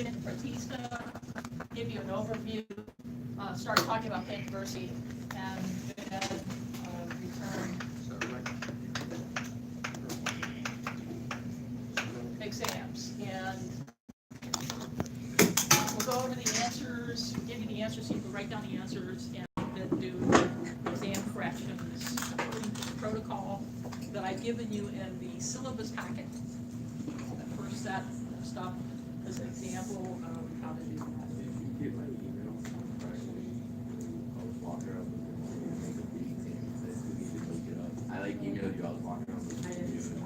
Protista, give you an overview, start talking about pain diversity, and then return exams. And we'll go over the answers, give you the answers, so you can write down the answers, and then do exam corrections according to the protocol that I've given you in the syllabus packet. The first set of stuff is an example of how to do that. I like emailed you. I was walking around.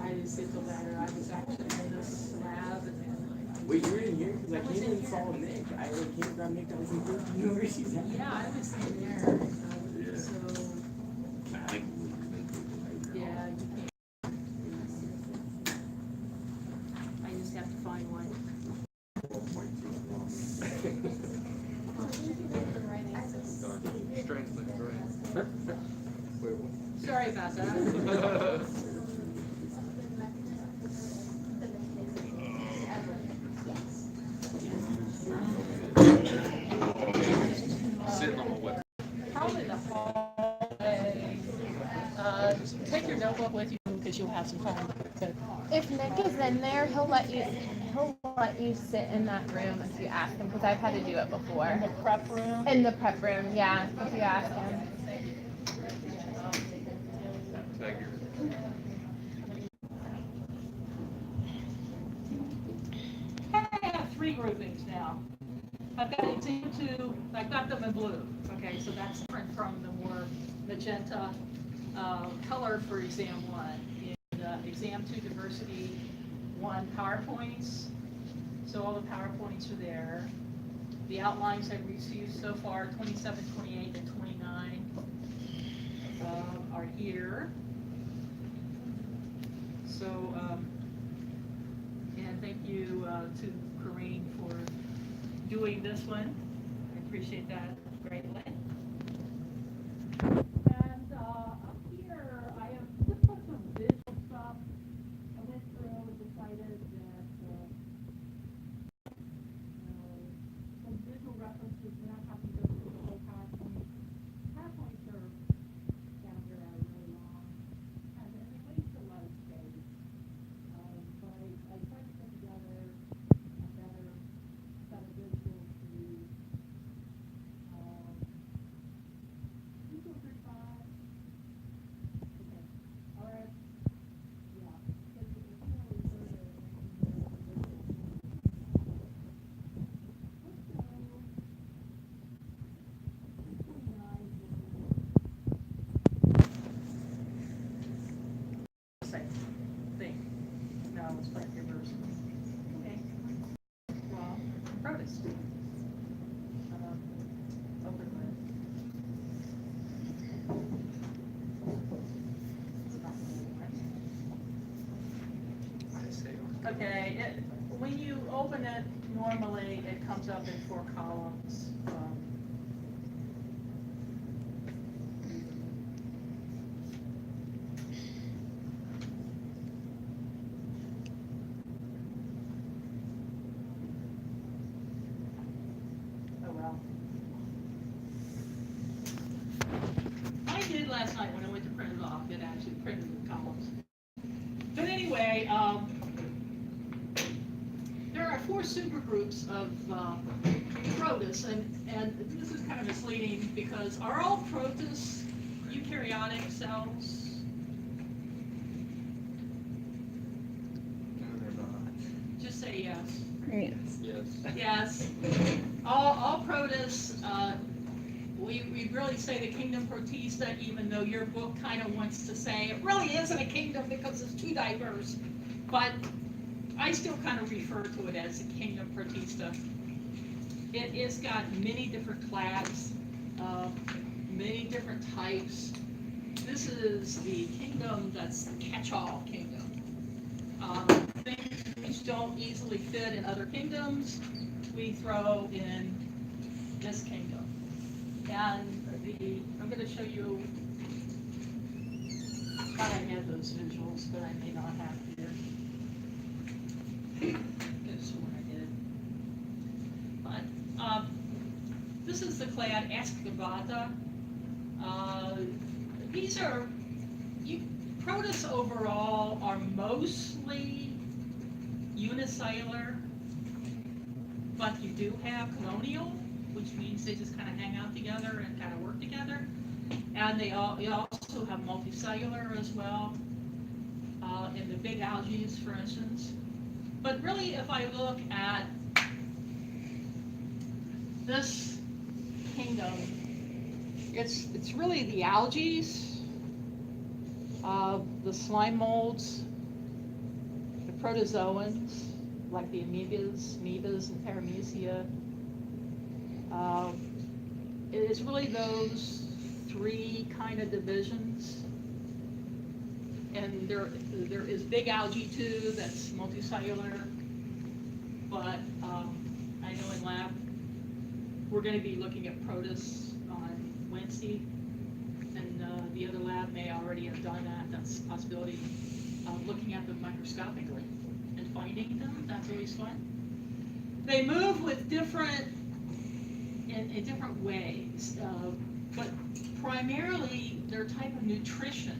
I didn't see till later. I was actually in this lab and then. Wait, you were in here? Because I came and saw Nick. I came and grabbed Nick. I was like, you know where she's at? Yeah, I was in there. Yeah. So, I like yeah, you can't. I just have to find one. Sorry about that. Sitting on my web. Probably the hallway. Take your notebook with you because you'll have some time. But If Nick is in there, he'll let you sit in that room if you ask him, because I've had to do it before. in the prep room. In the prep room, yeah, if you ask him. I have three groupings now. I've got exam 2, I've got them in blue. Okay, so that's different from the more magenta color for exam 1. In exam 2 diversity 1 PowerPoints. So all the PowerPoints are there. The outlines I've received so far, 27, 28, and 29 are here. So, and thank you to Corrine for doing this one. I appreciate that greatly. And up here, I have just put some visual stuff. I went through and decided that some visual references, we're not having to go through the whole PowerPoint. PowerPoints are down here are really long, and it waste a lot of space. But I tried to put together a better set of visuals to use. 2, 2, 3, 5. Okay. All right. Yeah. Because if you want to refer to same thing. Now let's put your verse. Okay. Well, protest. Open with. Okay, when you open it, normally it comes up in 4 columns. Oh well. I did last night when I went to print it off. It actually printed the columns. But anyway, there are 4 supergroups of protists, and this is kind of misleading because are all protists eukaryotic cells? Just say yes. Yes. Yes. All protists, we really say the kingdom Protista, even though your book kind of wants to say it really isn't a kingdom because it's too diverse. But I still kind of refer to it as the kingdom Protista. It's got many different clades, many different types. This is the kingdom that's the catch-all kingdom. Things which don't easily fit in other kingdoms, we throw in this kingdom. And I'm going to show you, I thought I had those visuals, but I may not have here. This one I did. This is the clade Excavata. These are, Protists overall are mostly unicellular, but you do have colonial, which means they just kind of hang out together and kind of work together. And you also have multicellular as well, in the big algae, for instance. But really, if I look at this kingdom, it's really the algae, the slime molds, the protozoans, like the amoebas and paramecia. It's really those three kind of divisions. And there is big algae too, that's multicellular. But I know in lab, we're going to be looking at protists on Wednesday. And the other lab may already have done that. That's a possibility. Looking at them microscopically and finding them, that's always fun. They move with in different ways, but primarily their type of nutrition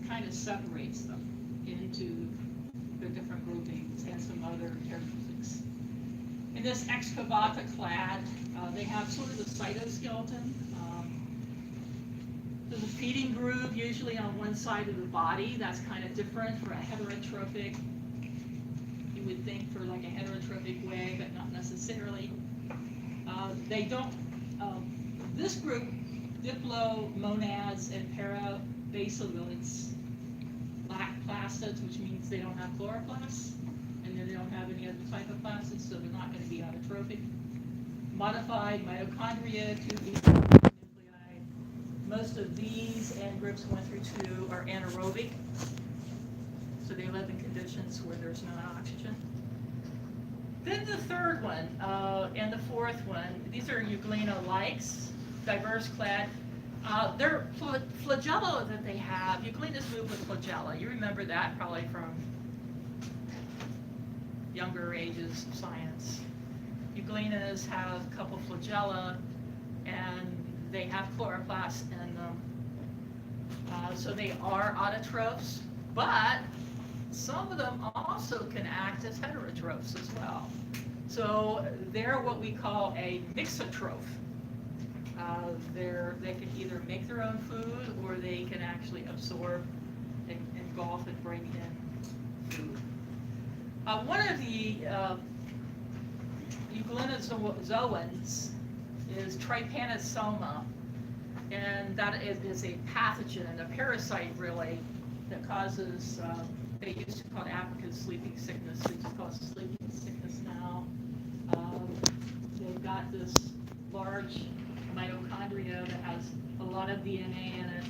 kind of separates them into their different groupings and some other characteristics. In this Excavata clade, they have sort of the cytoskeleton. There's a feeding groove usually on one side of the body. That's kind of different for a heterotrophic. You would think for like a heterotrophic way, but not necessarily. They don't, this group, diplomonads and parabasalids, lack plastids, which means they don't have chloroplasts, and then they don't have any other type of plastids, so they're not going to be autotrophic. Modified mitochondria, 2 nuclei. Most of these and groups 1 through 2 are anaerobic, so they live in conditions where there's no oxygen. Then the third one and the fourth one, these are Euglena-likes, diverse clade. Their flagella that they have, Euglenas move with flagella. You remember that probably from younger ages of science. Euglenas have a couple flagella, and they have chloroplasts in them. So they are autotrophs, but some of them also can act as heterotrophs as well. So they're what we call a mixotroph. They can either make their own food, or they can actually absorb and engulf and bring in food. One of the euglenozoans is Trypanosoma, and that is a pathogen and a parasite really that causes, they used to call it African sleeping sickness, they just call it sleeping sickness now. They've got this large mitochondria that has a lot of DNA in it.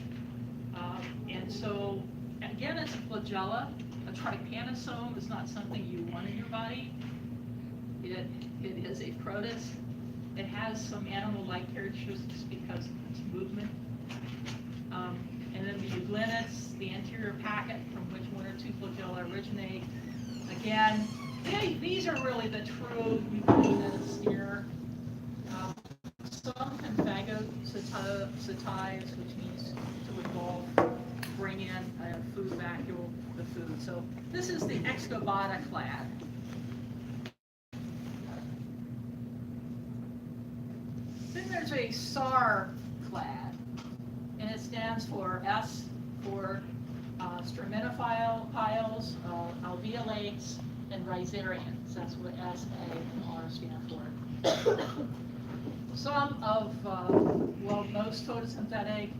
And so, again, it's a flagella. A trypanosome is not something you want in your body. It is a protist. It has some animal-like characteristics because of its movement. And then the euglenids, the anterior packet from which 1 or 2 flagella originate. Again, these are really the true euglenids here. Some can phagocytize, which means to engulf, bring in a food vacuole, the food. So this is the Excavata clade. Then there's a SAR clade, and it stands for S for straminophiles, alveolates, and rhizarians. That's what S, A, and R stand for. Some of, most photosynthetic,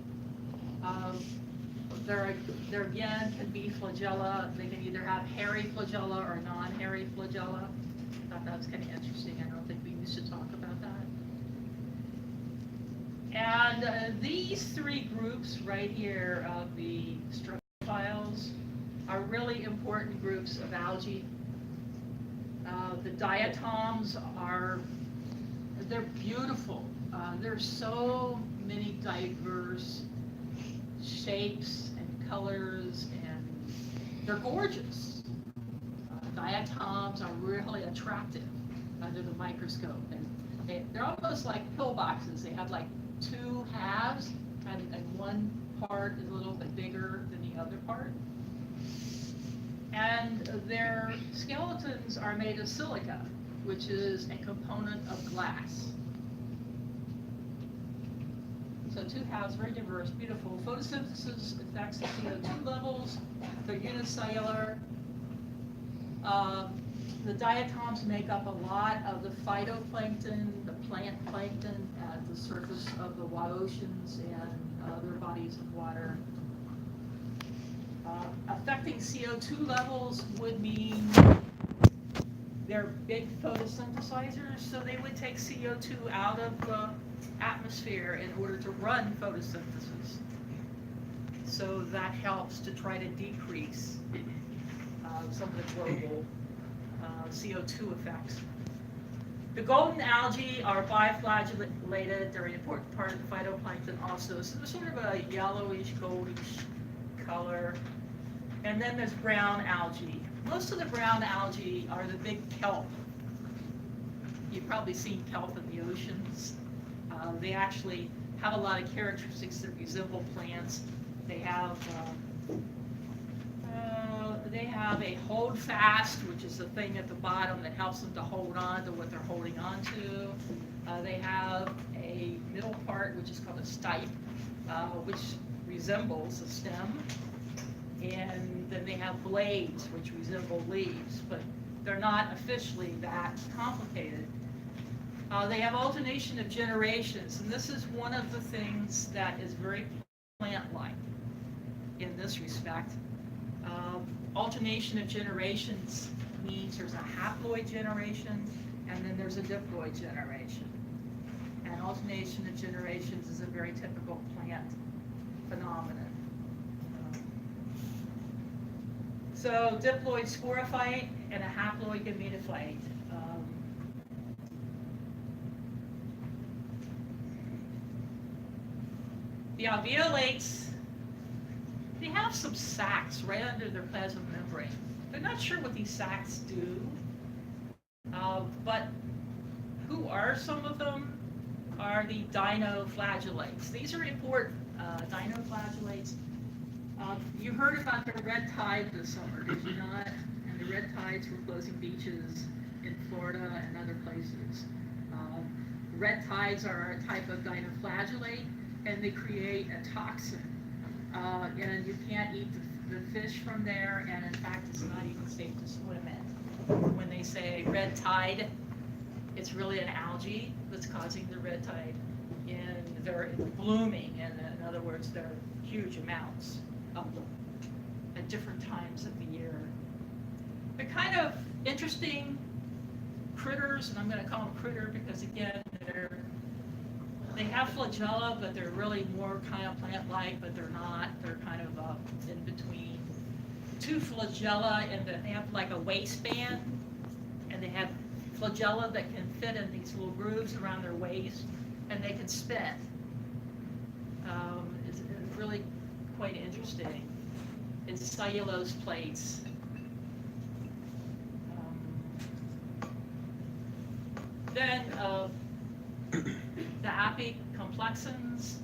there again can be flagella. They can either have hairy flagella or non-hairy flagella. I thought that was kind of interesting. I don't think we used to talk about that. And these 3 groups right here of the strophiles are really important groups of algae. The diatoms they're beautiful. There's so many diverse shapes and colors, and they're gorgeous. Diatoms are really attractive. under the microscope. And they're almost like pillboxes. They have like two halves, and one part is a little bit bigger than the other part. And their skeletons are made of silica, which is a component of glass. So two halves, very diverse, beautiful. Photosynthesis affects the CO2 levels. They're unicellular. The diatoms make up a lot of the phytoplankton, the plant plankton at the surface of the oceans and other bodies of water. Affecting CO2 levels would mean they're big photosynthesizers, so they would take CO2 out of the atmosphere in order to run photosynthesis. So that helps to try to decrease some of the global CO2 effects. The golden algae are biflagellated. They're an important part of the phytoplankton also. So they're sort of a yellowish, goldish color. And then there's brown algae. Most of the brown algae are the big kelp. You've probably seen kelp in the oceans. They actually have a lot of characteristics that resemble plants. They have a hold fast, which is the thing at the bottom that helps them to hold on to what they're holding on to. They have a middle part, which is called a stipe, which resembles a stem. And then they have blades, which resemble leaves, but they're not officially that complicated. They have alternation of generations, and this is one of the things that is very plant-like in this respect. Alternation of generations means there's a haploid generation, and then there's a diploid generation. And alternation of generations is a very typical plant phenomenon. So diploid sporophyte and a haploid gametophyte. The alveolates, they have some sacs right under their plasma membrane. They're not sure what these sacs do, but who are some of them? Are the dinoflagellates. These are important. Dinoflagellates. You heard about the red tide this summer, did you not? And the red tides were closing beaches in Florida and other places. Red tides are a type of dinoflagellate, and they create a toxin. And you can't eat the fish from there, and in fact, it's not even safe to swim in. When they say red tide, it's really an algae that's causing the red tide. And they're blooming, and in other words, they're huge amounts of them at different times of the year. They're kind of interesting critters, and I'm going to call them critter because, again, they have flagella, but they're really more kind of plant-like, but they're not. They're kind of in between two flagella, and they have like a waistband, and they have flagella that can fit in these little grooves around their waist, and they can spin. It's really quite interesting. It's cellulose plates. Then the apicomplexans,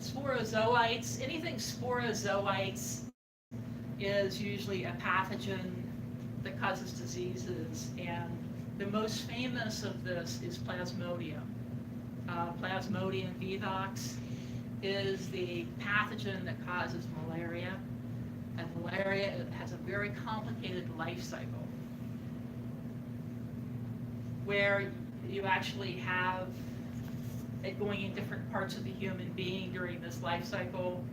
sporozoites. Anything sporozoites is usually a pathogen that causes diseases, and the most famous of this is Plasmodium. Plasmodium vivax is the pathogen that causes malaria, and malaria has a very complicated life cycle where you actually have it going in different parts of the human being during this life cycle.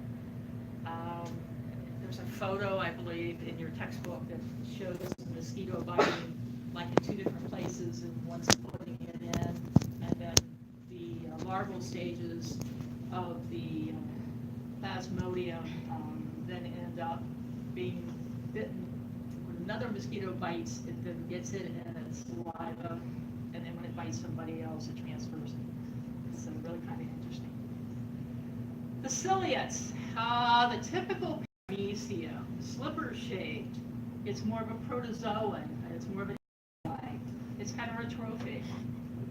There's a photo, I believe, in your textbook that shows the mosquito biting like in two different places, and one's putting it in, and then the larval stages of the Plasmodium then end up being bitten. When another mosquito bites, it then gets it in its saliva, and then when it bites somebody else, it transfers it. So really kind of interesting. The ciliates, the typical paramecium, slipper-shaped. It's more of a protozoan. It's more of an algae. It's heterotrophic.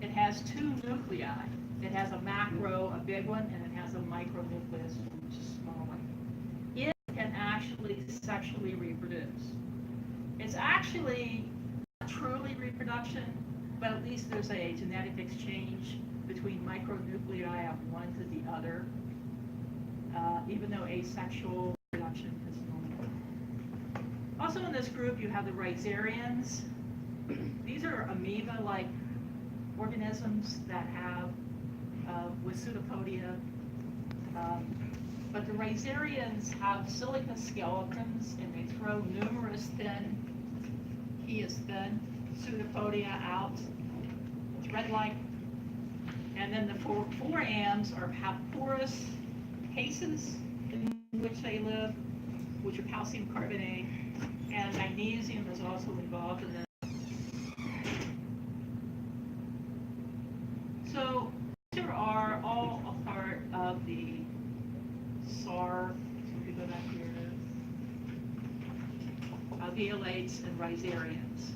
It has two nuclei. It has a macro, a big one, and it has a micronucleus, which is a small one. It can actually sexually reproduce. It's actually not truly reproduction, but at least there's a genetic exchange between micronuclei of one to the other, even though asexual reproduction is normal. Also in this group, you have the rhizarians. These are amoeba-like organisms that have, with pseudopodia, but the rhizarians have silica skeletons and they throw numerous thin, he is thin, pseudopodia out. Thread-like, and then the forams have porous cases in which they live, which are calcium carbonate, and magnesium is also involved in this. So these are all a part of the SAR, so we go back here, alveolates and rhizarians.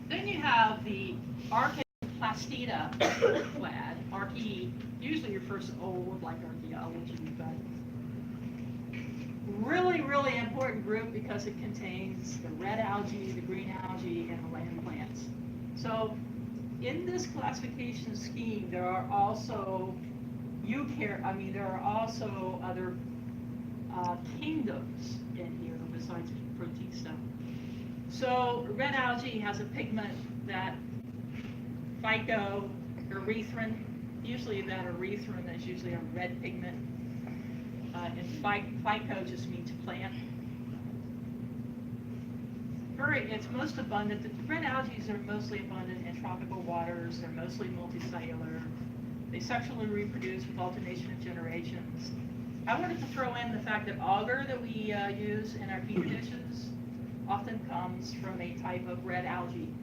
Then you have the Archaeoplastida clad. Archae usually refers to old, like archaeology, but really, really important group because it contains the red algae, the green algae, and the land plants. So in this classification scheme, there are also there are also other kingdoms in here besides Protista. So red algae has a pigment that phycoerythrin, usually that erythrin is usually a red pigment, and phyco just means plant. It's most abundant, the red algae are mostly abundant in tropical waters, they're mostly multicellular, they sexually reproduce with alternation of generations. I wanted to throw in the fact that agar that we use in our petri dishes often comes from a type of red algae.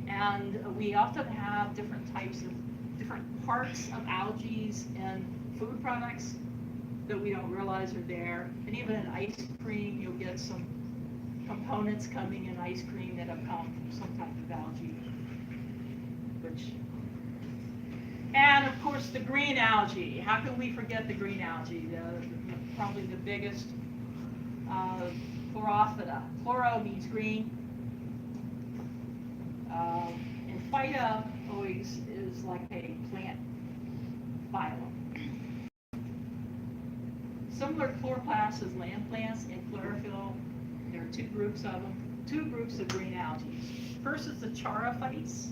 And we often have different parts of algae in food products that we don't realize are there. And even in ice cream, you'll get some components coming in ice cream that have come from some type of algae. And of course the green algae. How can we forget the green algae? Probably the biggest chlorophyta. Chloro means green. And phyta always is like a plant phylum. Similar chloroplasts as land plants and chlorophyll. There are two groups of them. Two groups of green algae. First is the charophytes.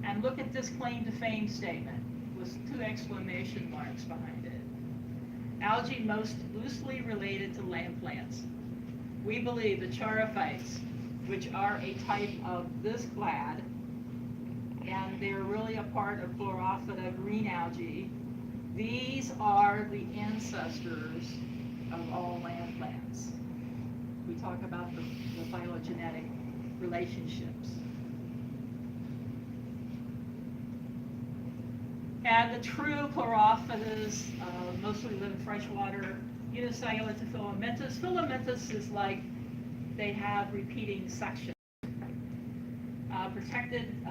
And look at this claim to fame statement with 2 exclamation marks behind it. Algae most loosely related to land plants. We believe the charophytes, which are a type of this clade, and they're really a part of Chlorophyta green algae, these are the ancestors of all land plants. We talk about the phylogenetic relationships. And the true chlorophytas mostly live in freshwater, unicellular to filamentous. Filamentous is like they have repeating sections, protected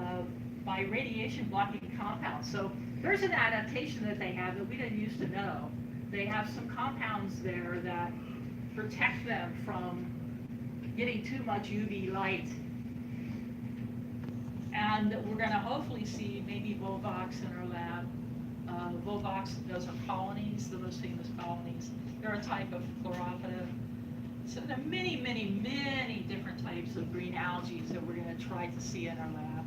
by radiation blocking compounds. So there's an adaptation that they have that we didn't used to know. They have some compounds there that protect them from getting too much UV light. And we're going to hopefully see maybe Volvox in our lab. Volvox, those are colonies, the most famous colonies. They're a type of chlorophyta. So there are many, many, many different types of green algae that we're going to try to see in our lab.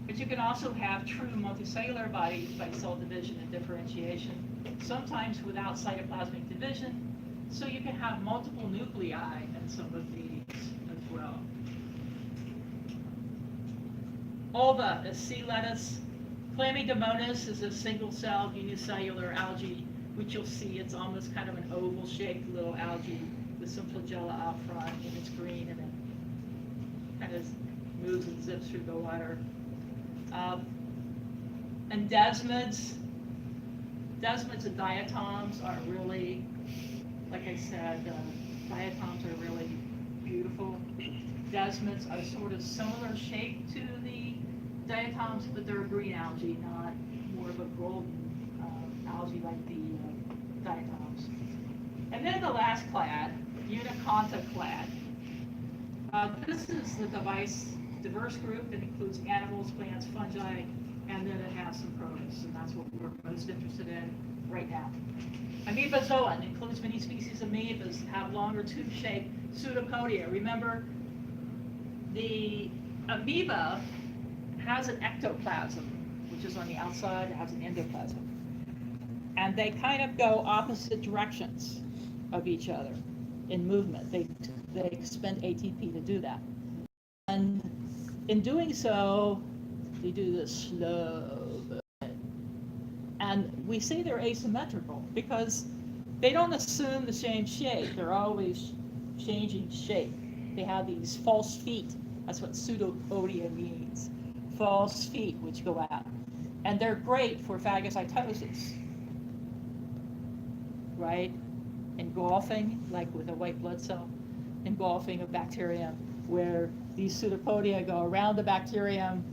But you can also have true multicellular bodies by cell division and differentiation, sometimes without cytoplasmic division. So you can have multiple nuclei in some of these as well. Ulva is sea lettuce. Chlamydomonas is a single-celled unicellular algae, which you'll see it's almost kind of an oval-shaped little algae with some flagella out front, and it's green, and it kind of moves and zips through the water. And desmids and diatoms are really, like I said, diatoms are really beautiful. Desmids are sort of similar shape to the diatoms, but they're a green algae, not more of a golden algae like the diatoms. And then the last clade, Uniconta clade. This is the diverse group that includes animals, plants, fungi, and then it has some protists, and that's what we're most interested in right now. Amoebozoan includes many species of amoebas that have longer tube-shaped pseudopodia. Remember, the amoeba has an ectoplasm, which is on the outside, it has an endoplasm. And they kind of go opposite directions of each other in movement. They expend ATP to do that. And in doing so, they do this slow movement. And we say they're asymmetrical because they don't assume the same shape. They're always changing shape. They have these false feet. That's what pseudopodia means. False feet which go out. And they're great for phagocytosis, right? Engulfing, like with a white blood cell, engulfing a bacterium, where these pseudopodia go around the bacterium,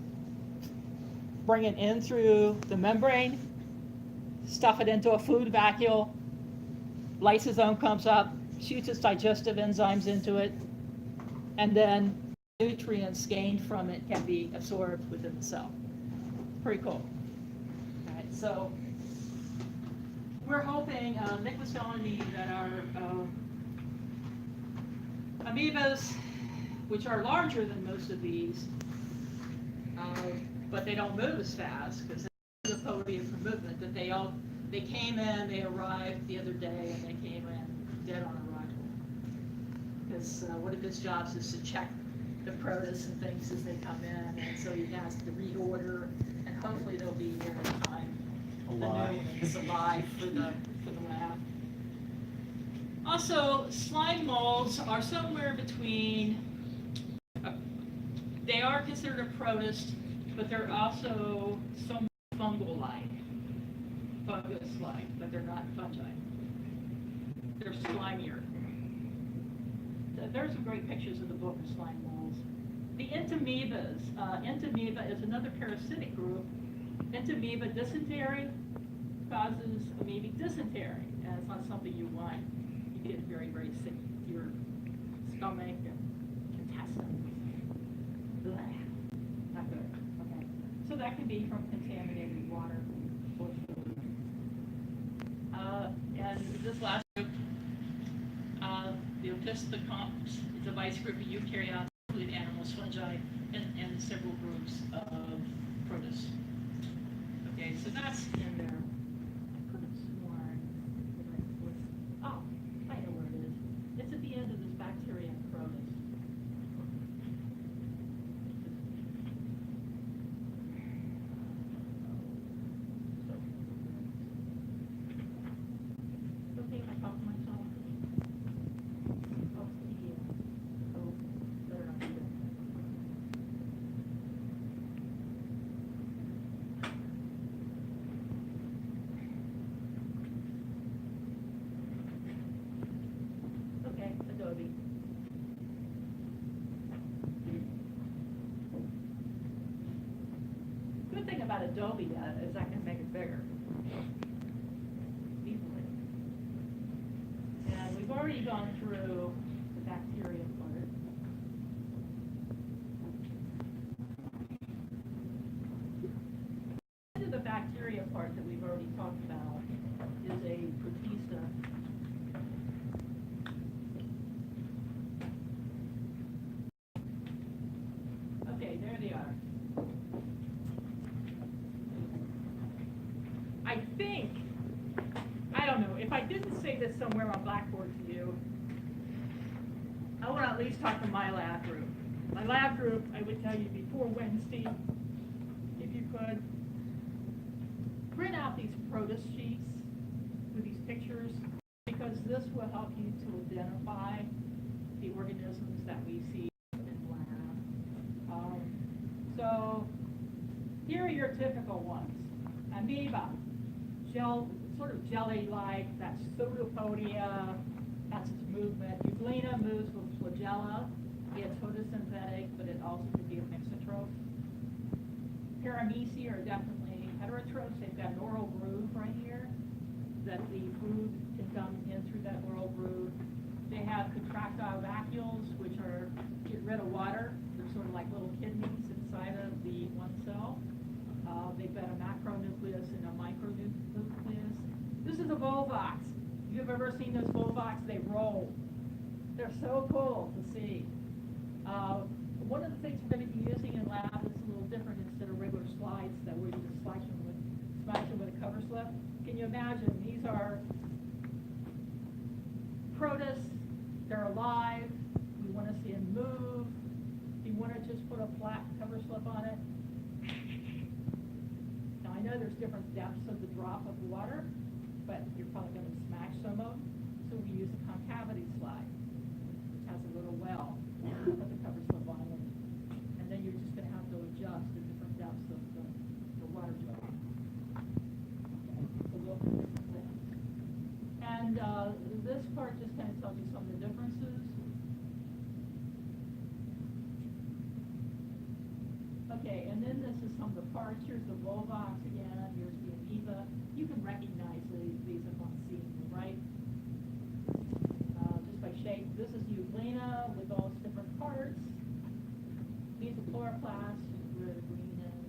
bring it in through the membrane, stuff it into a food vacuole, lysosome comes up, shoots its digestive enzymes into it, and then nutrients gained from it can be absorbed within the cell. Pretty cool. All right, so we're hoping, Nick was telling me that our amoebas, which are larger than most of these, but they don't move as fast because they're the podia for movement, that they came in, they arrived the other day, and they came in dead on arrival. Because one of his jobs is to check the protists and things as they come in, and so he has to reorder, and hopefully they'll be here in time. Alive. It's alive for the lab. Also, slime molds are somewhere between, they are considered a protist, but they're also some fungal-like, fungus-like, but they're not fungi. They're slimier. There's some great pictures in the book of slime molds. The entamoebas, entamoeba is another parasitic group. Entamoeba dysentery causes amoebic dysentery, and it's not something you want. You get very, very sick. Your stomach and intestines. Blah. Not good. Okay. So that can be from contaminated water or food. And this last group, the Opisthocomps, the vice group of eukaryotes, include animals, fungi, and several groups of protists. Okay, so that's in there. I could have sworn that it was, oh, I know where it is. It's at the end of this bacterium protist. Okay, I talk to myself. Oh, yeah. Oh, better not do that. Okay, Adobe. Good thing about Adobe is I can make it bigger. Easily. And we've already gone through the bacteria part. The bacteria part that we've already talked about is a protista. Okay, there they are. I think, I don't know, if I didn't say this somewhere on Blackboard to you, I want to at least talk to my lab group. My lab group, I would tell you before Wednesday, if you could, print out these protist sheets with these pictures, because this will help you to identify the organisms that we see in lab. So here are your typical ones. Amoeba, sort of jelly-like, that's pseudopodia, That's its movement. Euglena moves with flagella. It's photosynthetic, but it also can be a mixotroph. Parameci are definitely heterotrophs. They've got an oral groove right here that the food can come in through that oral groove. They have contractile vacuoles, which are get rid of water. They're sort of like little kidneys inside of the one cell. They've got a macronucleus and a micronucleus. This is a volvox. If you've ever seen those volvox, they roll. They're so cool to see. One of the things we're going to be using in lab is a little different instead of regular slides that we just smash them with a cover slip. Can you imagine? These are protists. They're alive. We want to see them move. You want to just put a flat cover slip on it. Now I know there's different depths of the drop of water, but you're probably going to smash some of them. So we use a concavity slide, which has a little well. Put the cover slip on it, and then you're just going to have to adjust the different depths of the water drop. So we'll do different things. And this part just kind of tells you some of the differences. Okay, and then this is some of the parts. Here's the volvox again. Here's the amoeba. You can recognize these upon seeing them, right? Just by shape. This is euglena with all its different parts. These are chloroplasts, where the green is.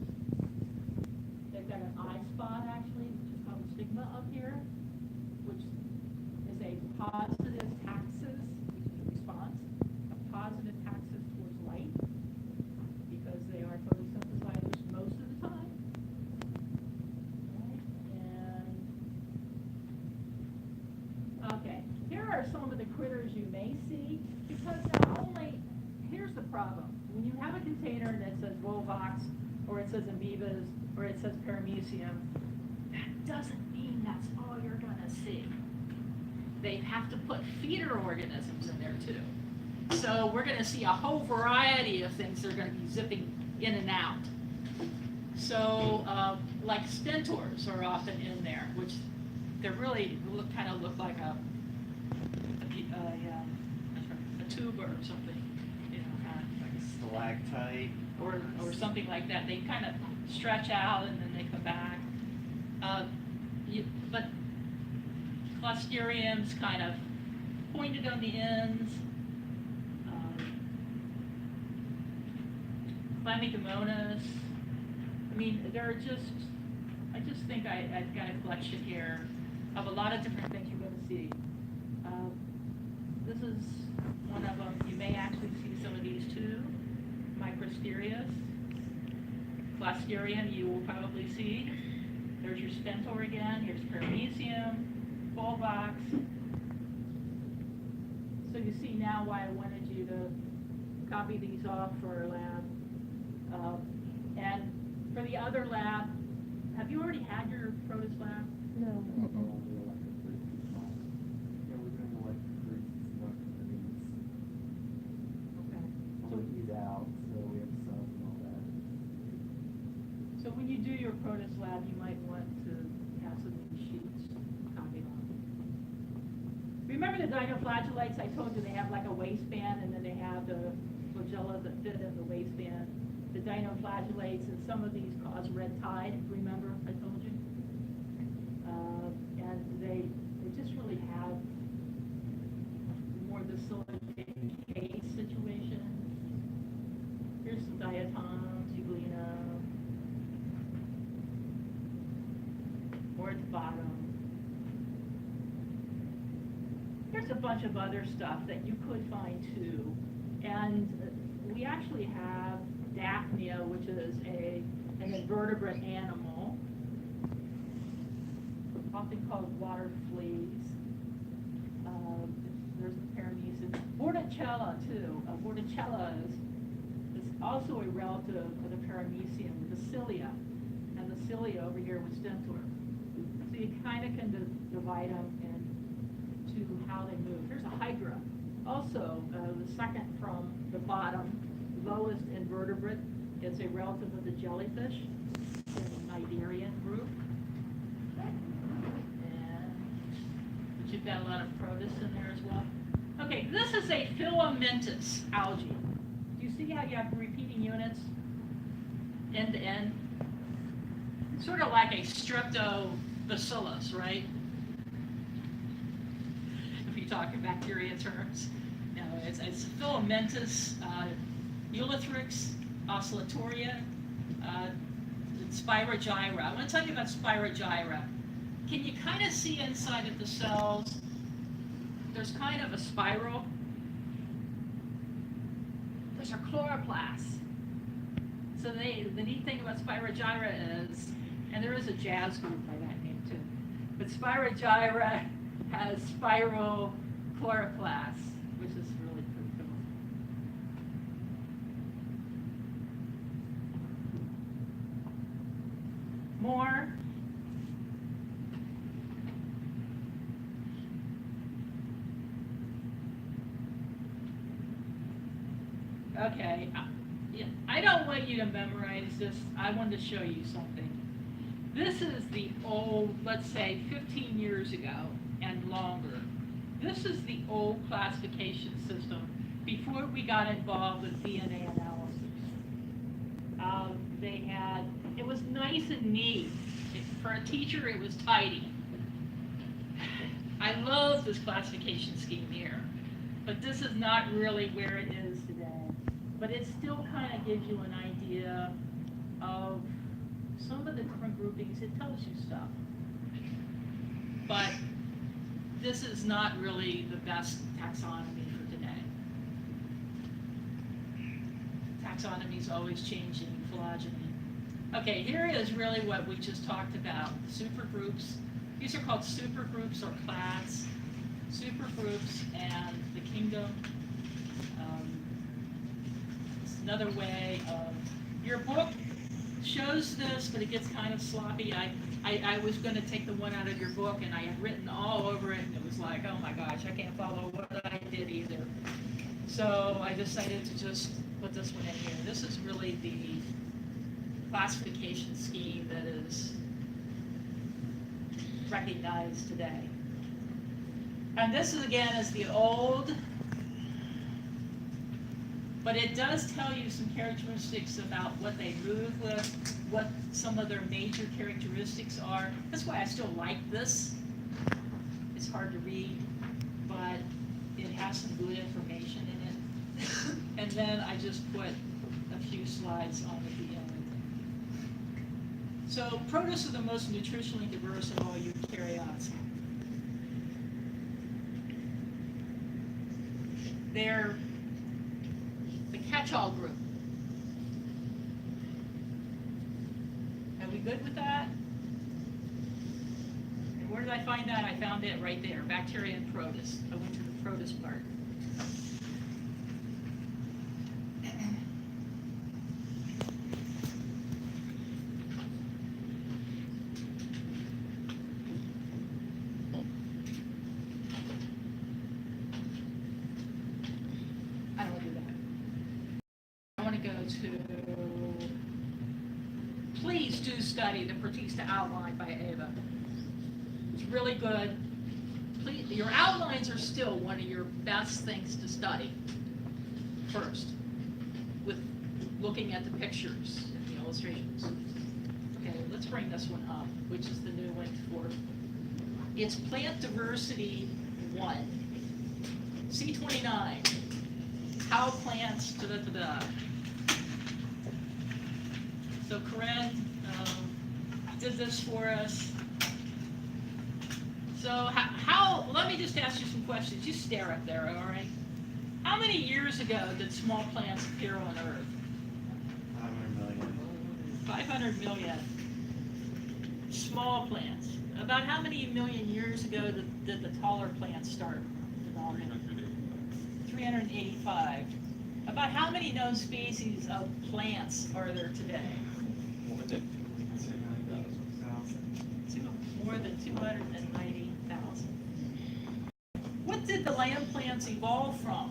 They've got an eye spot actually, which is called a stigma up here, which is a positive taxis, which is a response, a positive taxis towards light, because they are photosynthesizers most of the time. Right? And okay, here are some of the critters you may see, because not only, here's the problem. When you have a container that says volvox, or it says amoebas, or it says paramecium, that doesn't mean that's all you're gonna see. They have to put feeder organisms in there too. So we're gonna see a whole variety of things that are gonna be zipping in and out. So like stentors are often in there, which they really kind of look like a tuber or something, you know, Like a stalactite. or something like that. They kind of stretch out and then they come back. But Clostridium's kind of pointed on the ends. Chlamydomonas. I mean, there are I just think I've got a collection here of a lot of different things you're going to see. This is one of them. You may actually see some of these too. Microsterias. Clostridium you will probably see. There's your stentor again. Here's paramecium, volvox. So you see now why I wanted you to copy these off for our lab. And for the other lab, have you already had your protist lab? No. So when you do your protist lab, you might want to have some of these sheets copied on. Remember the dinoflagellates? I told you they have like a waistband, and then they have the flagella that fit in the waistband. The dinoflagellates, and some of these cause red tide. Remember I told you? And they just really have more the silicate case situation. Here's some diatoms, euglena. Or at the bottom. There's a bunch of other stuff that you could find too. And we actually have Daphnia, which is an invertebrate animal, often called water fleas. There's the paramecium. Bordetella too. Bordetella is also a relative of the paramecium, the cilia. And the cilia over here with stentor. So you kind of can divide them into how they move. Here's a hydra. Also, the second from the bottom, lowest invertebrate. It's a relative of the jellyfish in the Cnidarian group. And the you've got a lot of protists in there as well. Okay, this is a filamentous algae. Do you see how you have repeating units end to end? It's sort of like a streptobacillus, right? If you talk in bacteria terms. No, it's filamentous, Ulithrix, oscillatoria, Spirogyra. I want to tell you about Spirogyra. Can you kind of see inside of the cells? There's kind of a spiral. There's a chloroplast. So the neat thing about Spirogyra is, and there is a jazz group by that name too, but Spirogyra has spiral chloroplast, which is really pretty cool. More. Okay, yeah, I don't want you to memorize this. I wanted to show you something. This is the old, let's say 15 years ago and longer. This is the old classification system before we got involved with DNA analysis. It was nice and neat. For a teacher, it was tidy. I love this classification scheme here, but this is not really where it is today. But it still kind of gives you an idea of some of the different groupings. It tells you stuff. But this is not really the best taxonomy for today. Taxonomy is always changing, phylogeny. Okay, here is really what we just talked about, supergroups. These are called supergroups or class. Supergroups and the kingdom. It's another way of, your book shows this, but it gets kind of sloppy. I was going to take the one out of your book, and I had written all over it, and it was like, oh my gosh, I can't follow what I did either. So I decided to just put this one in here. This is really the classification scheme that is recognized today. And this is, again, is the old, but it does tell you some characteristics about what they move with, what some of their major characteristics are. That's why I still like this. It's hard to read, but it has some good information in it. And then I just put a few slides on at the end. So protists are the most nutritionally diverse of all eukaryotes. They're the catch-all group. Are we good with that? And where did I find that? I found it right there, bacteria and protists. I went to the protist part. Please do study the Protista outline by Ava. It's really good. Please, your outlines are still one of your best things to study first, with looking at the pictures and the illustrations. Okay, let's bring this one up, which is the new one for, it's Plant Diversity 1, C29, how plants, da-da-da-da. So Corinne did this for us. So how, let me just ask you some questions. You stare up there, all right? How many years ago did small plants appear on Earth? 500 million. 500 million. Small plants. About how many million years ago did the taller plants start developing? 385. About how many known species of plants are there today? More than 290,000. What did the land plants evolve from?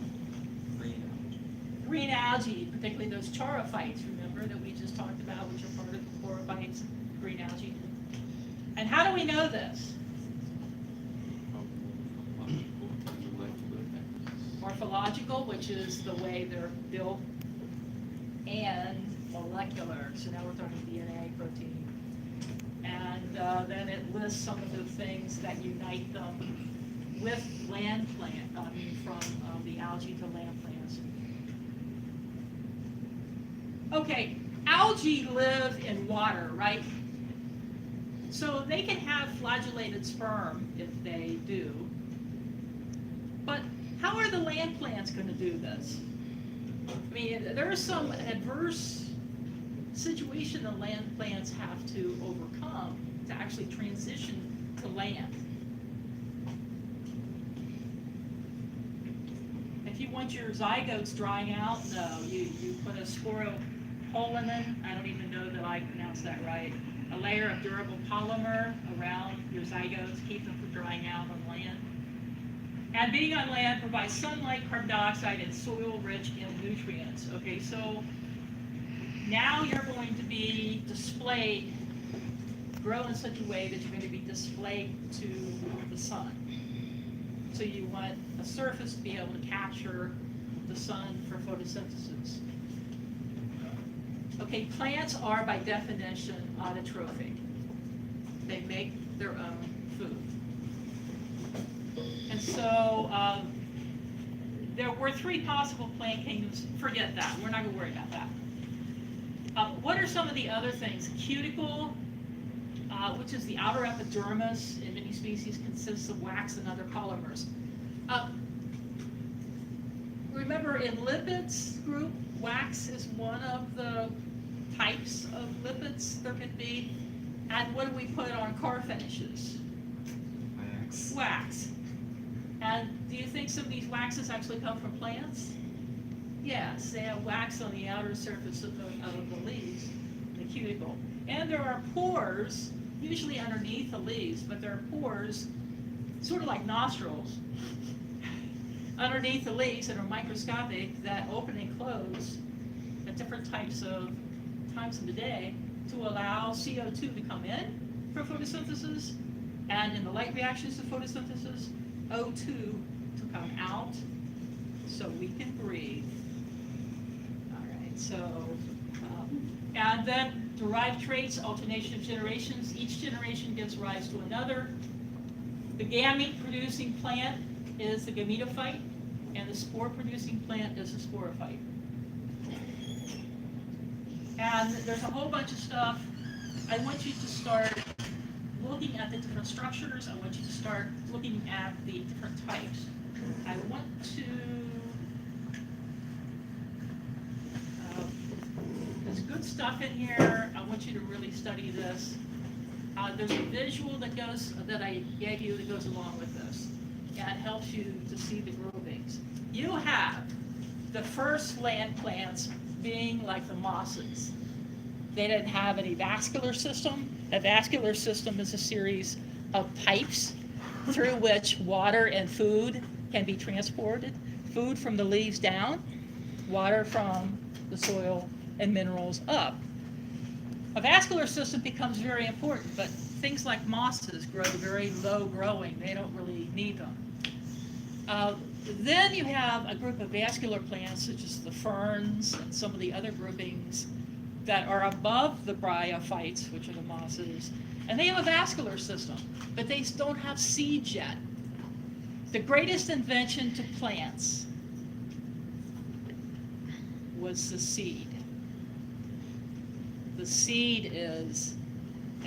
Green algae, particularly those chlorophytes, remember, that we just talked about, which are part of the chlorophytes, green algae. And how do we know this? morphological, which is the way they're built, and molecular. So now we're talking DNA, protein. And then it lists some of the things that unite them with land plant, from the algae to land plants. Okay, algae live in water, right? So they can have flagellated sperm if they do. But how are the land plants going to do this? I mean, there is some adverse situation the land plants have to overcome to actually transition to land. If you want your zygotes drying out, no, you put a sporopollenin, I don't even know that I pronounced that right, a layer of durable polymer around your zygotes, keep them from drying out on land. And being on land provides sunlight, carbon dioxide, and soil rich in nutrients. Okay, so now you're going to be displayed, grow in such a way that you're going to be displayed to the sun. So you want a surface to be able to capture the sun for photosynthesis. Okay, plants are by definition autotrophic. They make their own food. And so there were 3 possible plant kingdoms. Forget that. We're not going to worry about that. What are some of the other things? Cuticle, which is the outer epidermis in many species, consists of wax and other polymers. Remember, in lipids group, wax is one of the types of lipids there could be. And what do we put on car finishes? Wax. Wax. And do you think some of these waxes actually come from plants? Yes, they have wax on the outer surface of the leaves, the cuticle. And there are pores, usually underneath the leaves, but there are pores, sort of like nostrils, underneath the leaves that are microscopic that open and close at different times of the day to allow CO2 to come in for photosynthesis, and in the light reactions to photosynthesis, O2 to come out so we can breathe. All right, so, and then derived traits, alternation of generations. Each generation gives rise to another. The gamete-producing plant is the gametophyte, and the spore-producing plant is the sporophyte. And there's a whole bunch of stuff. I want you to start looking at the different structures. I want you to start looking at the different types. I want to, there's good stuff in here. I want you to really study this. There's a visual that I gave you that goes along with this. Yeah, it helps you to see the groupings. You have the first land plants being like the mosses. They didn't have any vascular system. A vascular system is a series of pipes through which water and food can be transported. Food from the leaves down, water from the soil and minerals up. A vascular system becomes very important, but things like mosses grow very low growing. They don't really need them. Then you have a group of vascular plants, such as the ferns and some of the other groupings that are above the bryophytes, which are the mosses, and they have a vascular system, but they don't have seeds yet. The greatest invention to plants was the seed. The seed it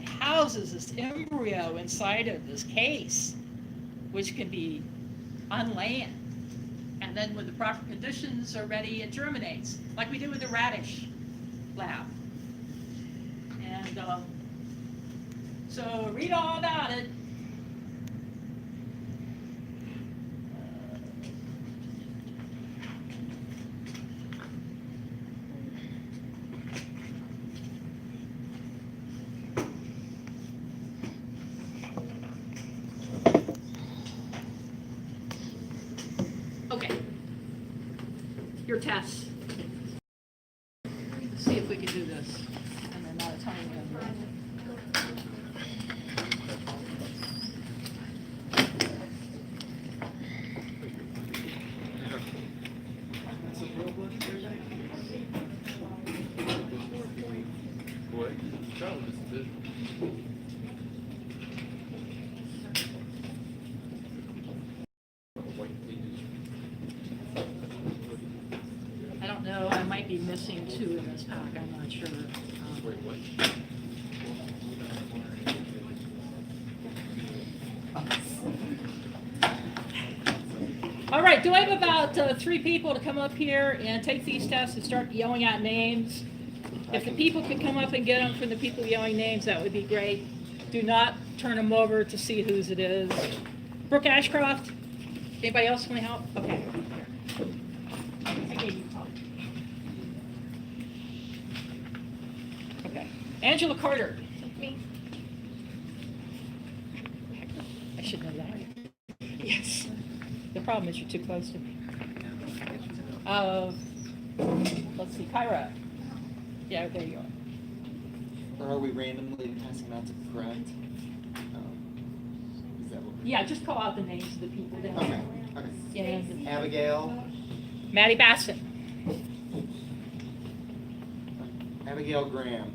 houses this embryo inside of this case, which can be on land. And then when the proper conditions are ready, it germinates, like we do with the radish lab. And so read all about it. Okay, your tests. Let's see if we can do this in the amount of time we have left. What? Child is busy. White pages. I don't know, I might be missing two in this pack, I'm not sure. Wait, what? All right, do I have about 3 people to come up here and take these tests and start yelling out names? If the people could come up and get them from the people yelling names, that would be great. Do not turn them over to see whose it is. Brooke Ashcroft, anybody else want to help? Okay. I gave you a call. Okay. Angela Carter. Me. I should know that. Yes. The problem is you're too close to me. Let's see, Kyra. Yeah, there you are. Or are we randomly passing out to correct? Is that what we're... Yeah, just call out the names of the people that. Okay, okay. Yeah. Abigail, Maddie Bassett. Abigail Graham.